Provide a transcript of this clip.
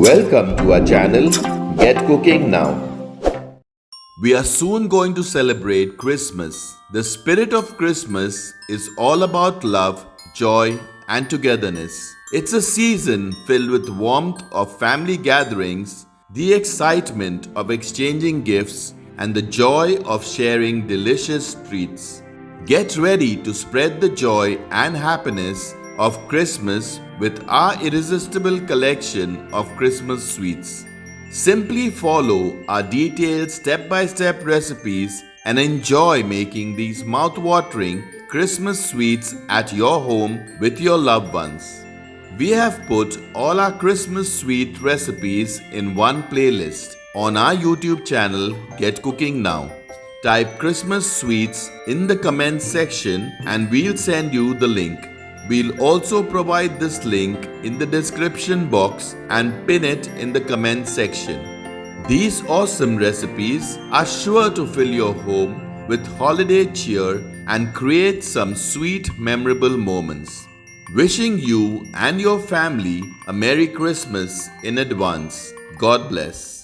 Welcome to our channel Get Cooking Now. We are soon going to celebrate Christmas. The spirit of Christmas is all about love, joy, and togetherness. It's a season filled with warmth of family gatherings, the excitement of exchanging gifts, and the joy of sharing delicious treats. Get ready to spread the joy and happiness of Christmas with our irresistible collection of Christmas sweets. Simply follow our detailed step-by-step recipes and enjoy making these mouth-watering Christmas sweets at your home with your loved ones. We have put all our Christmas sweet recipes in one playlist on our YouTube channel Get Cooking Now. Type Christmas sweets in the comments section and we'll send you the link. We'll also provide this link in the description box and pin it in the comment section. These awesome recipes are sure to fill your home with holiday cheer and create some sweet, memorable moments. Wishing you and your family a Merry Christmas in advance. God bless.